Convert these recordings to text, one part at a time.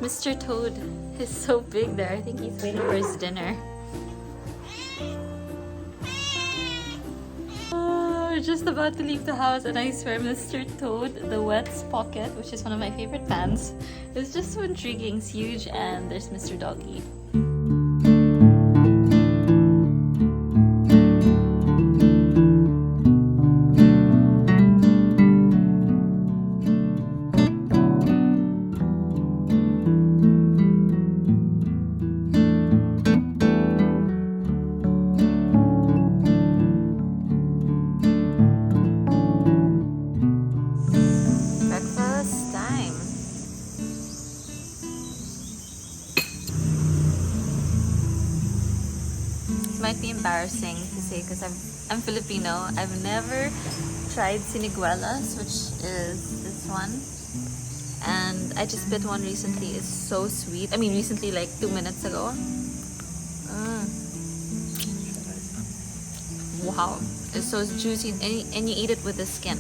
Mr. Toad is so big there. I think he's waiting for his dinner. We're just about to leave the house, and I swear Mr. Toad, the Wets Pocket, which is one of my favorite pants, is just so intriguing. It's huge, and there's Mr. Doggy. Might be embarrassing to say because I'm Filipino. I've never tried siniguelas, which is this one, and I just bit one recently. It's so sweet. I mean, recently, like 2 minutes ago. Wow, it's so juicy, and you eat it with the skin.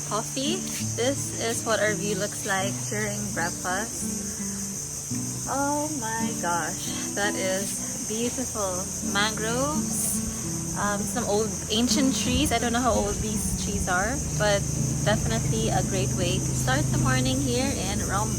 Coffee. This is what our view looks like during breakfast. Oh my gosh, that is beautiful. Mangroves, some old ancient trees. I don't know how old these trees are, but definitely a great way to start the morning here in Romblon.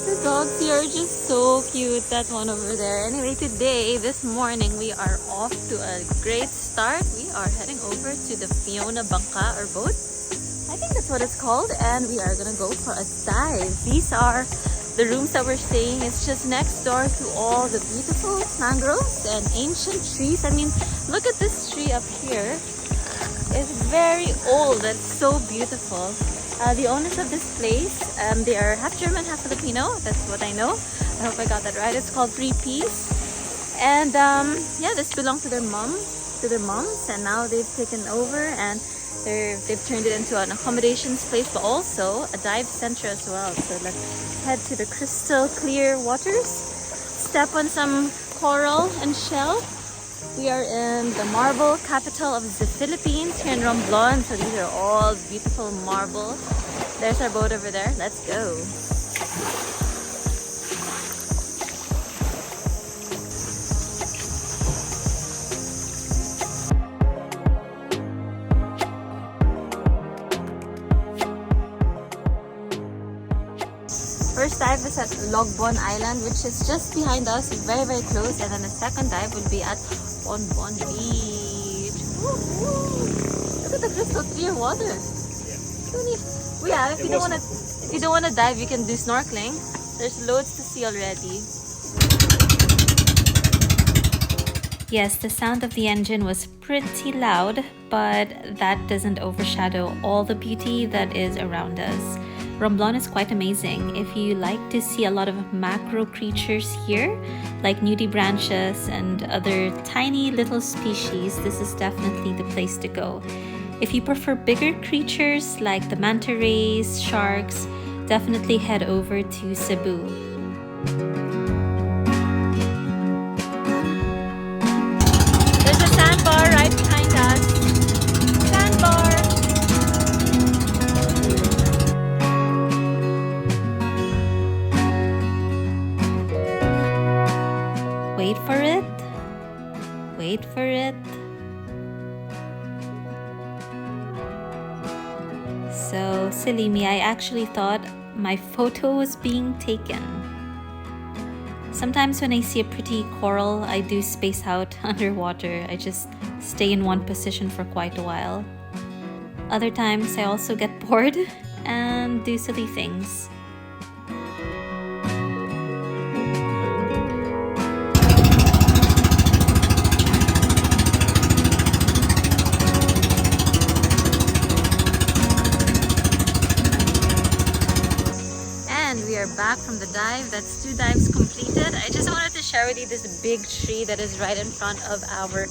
The dogs here are just so cute. That one over there. Anyway, this morning, we are off to a great start. We are heading over to the Fiona Bangka, or boat. I think that's what it's called, and we are gonna go for a dive. These are the rooms that we're staying. It's just next door to all the beautiful mangroves and ancient trees. I mean, look at this tree up here. It's very old. It's so beautiful. The owners of this place, they are half German, half Filipino. That's what I know. I hope I got that right. It's called 3 Ps. And yeah, this belonged to their moms, and now they've taken over, and they've turned it into an accommodations place, but also a dive center as well. So let's head to the crystal clear waters, step on some coral and shell. We are in the marble capital of the Philippines, here in Romblon. So these are all beautiful marble. There's our boat over there. Let's go. First dive is at Logbon Island, which is just behind us, very, very close. And then the second dive will be at Bonbon Beach. Woo-hoo. Look at the crystal clear water. Yeah, if you don't want to dive, you can do snorkeling. There's loads to see already. Yes, the sound of the engine was pretty loud, but that doesn't overshadow all the beauty that is around us. Romblon is quite amazing. If you like to see a lot of macro creatures here, like nudibranchs and other tiny little species, this is definitely the place to go. If you prefer bigger creatures like the manta rays, sharks, definitely head over to Cebu. There's a sandbar right behind us. Sandbar! Wait for it. Wait for it. So silly me, I actually thought my photo was being taken. Sometimes when I see a pretty coral, I do space out underwater. I just stay in one position for quite a while. Other times I also get bored and do silly things. Back from the dive. That's 2 dives completed. I just wanted to share with you this big tree that is right in front of our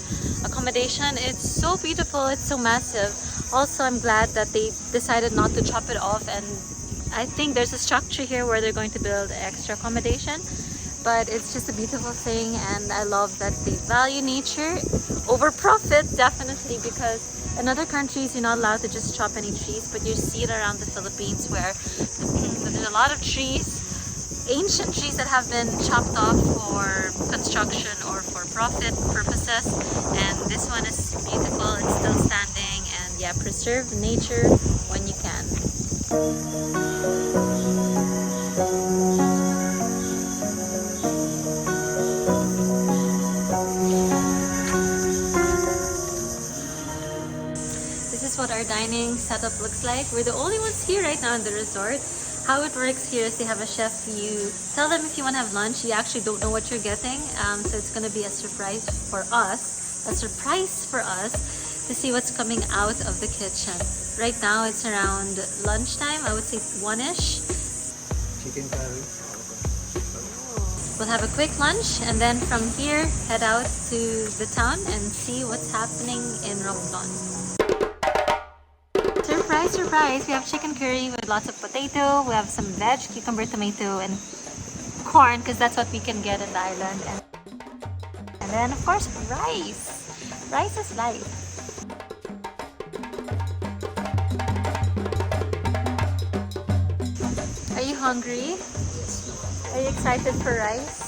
accommodation. It's so beautiful. It's so massive. Also, I'm glad that they decided not to chop it off, and I think there's a structure here where they're going to build extra accommodation. But it's just a beautiful thing, and I love that they value nature over profit, definitely, because In other countries, you're not allowed to just chop any trees, but you see it around the Philippines where there's a lot of trees, ancient trees that have been chopped off for construction or for profit purposes. And this one is beautiful, it's still standing, and yeah, preserve nature when you can. This is what our dining setup looks like. We're the only ones here right now in the resort. How it works here is they have a chef. You tell them if you want to have lunch. You actually don't know what you're getting. So it's going to be a surprise for us. A surprise for us to see what's coming out of the kitchen. Right now it's around lunchtime. I would say 1-ish. Chicken curry. We'll have a quick lunch and then from here head out to the town and see what's happening in Romblon. Surprise, surprise! We have chicken curry with lots of potato. We have some veg, cucumber, tomato, and corn because that's what we can get in the island. And then of course rice. Rice is life. Are you hungry? Are you excited for rice?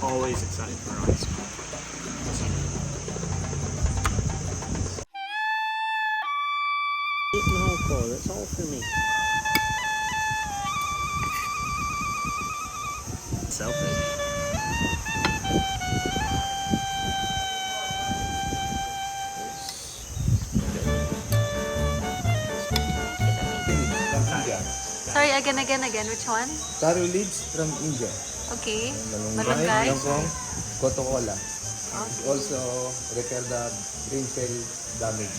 I'm always excited for rice. Eat Malco, that's all for me. Selfish. Sorry, again, which one? Taro leaves from India. Okay. Malunggay, Malunggay. Longkong, Coca-Cola. Also repair the brain cell damage.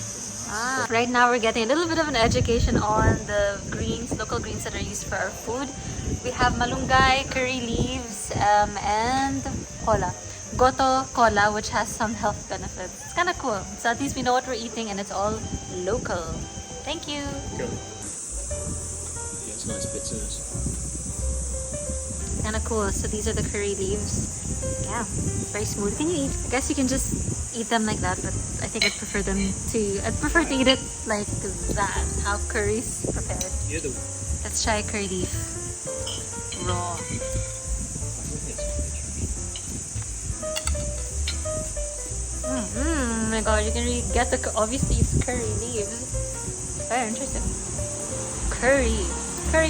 Right now we're getting a little bit of an education on the greens, local greens that are used for our food. We have malunggay, curry leaves, and cola. Goto cola, which has some health benefits. It's kind of cool. So at least we know what we're eating and it's all local. Thank you. Good. Yeah, it's nice bits of this. Kind of cool. So these are the curry leaves. Yeah, very smooth. Can you eat? I guess you can just eat them like that, but I think I'd prefer to eat it like that. How curry's prepared. You do. Let's try curry leaf. Raw. Oh my god, you can really get the, obviously it's curry leaves. Very interesting. Curry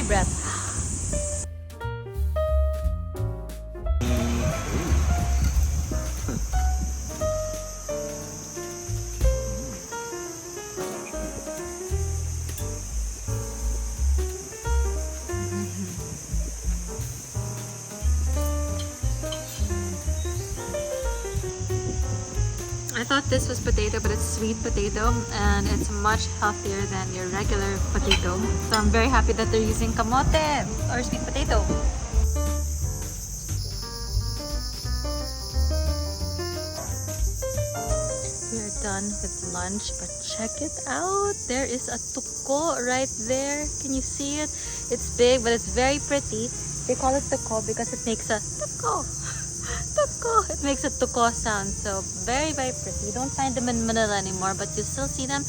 bread. I thought this was potato, but it's sweet potato and it's much healthier than your regular potato. So I'm very happy that they're using kamote or sweet potato. We're done with lunch, but check it out. There is a tuko right there. Can you see it? It's big, but it's very pretty. They call it tuko because it makes a tuko. It makes a tuko sound, so very, very pretty. You don't find them in Manila anymore, but you still see them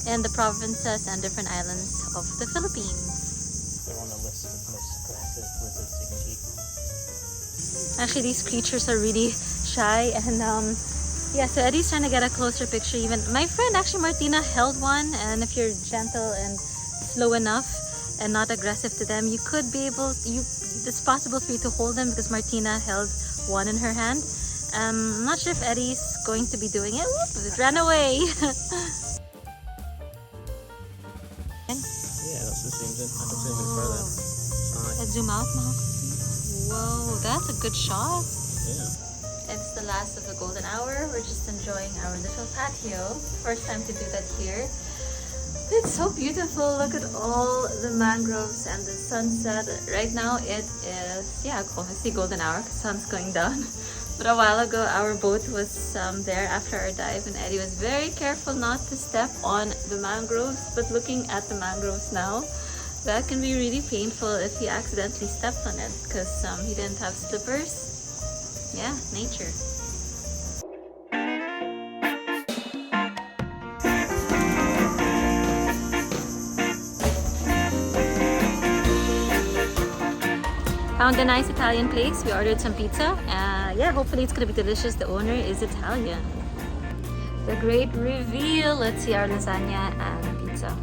in the provinces and different islands of the Philippines. They're on the list of most aggressive lizards you can keep. Actually, these creatures are really shy, and yeah, so Eddie's trying to get a closer picture. Even my friend, actually Martina, held one, and if you're gentle and slow enough and not aggressive to them, you could be able, it's possible for you to hold them because Martina held one in her hand. I'm not sure if Eddie's going to be doing it. Whoop, it ran away. Yeah, that's the same thing. I can zoom in further. Let's zoom out now. Whoa, that's a good shot. Yeah. It's the last of the golden hour. We're just enjoying our little patio. First time to do that here. It's so beautiful. Look at all the mangroves and the sunset. Right now it is, yeah, obviously golden hour because sun's going down. But a while ago our boat was there after our dive and Eddie was very careful not to step on the mangroves. But looking at the mangroves now, that can be really painful if he accidentally stepped on it because he didn't have slippers. Yeah, nature. Found a nice Italian place. We ordered some pizza. Yeah, hopefully it's gonna be delicious. The owner is Italian. The great reveal. Let's see our lasagna and pizza.